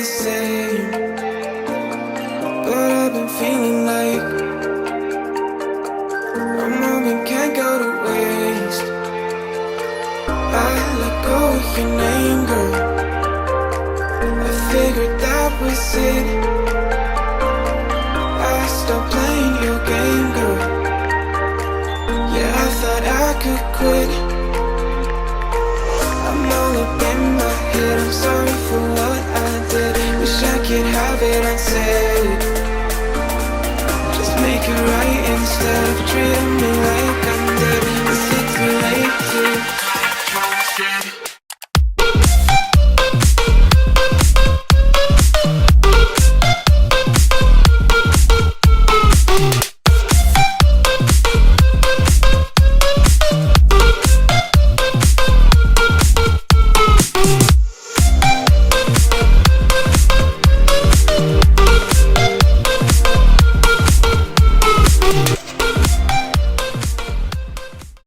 the same, but I've been feeling like a moment can't go to waste. I let go of your name, girl. I figured that was it. I stopped playing your game, girl. Yeah, I thought I could quit. I'm all up in my head, I'm sorry for what I did. Wish I could have it unsaid. Just make it right instead of treating me like I'm dead. Is it too late to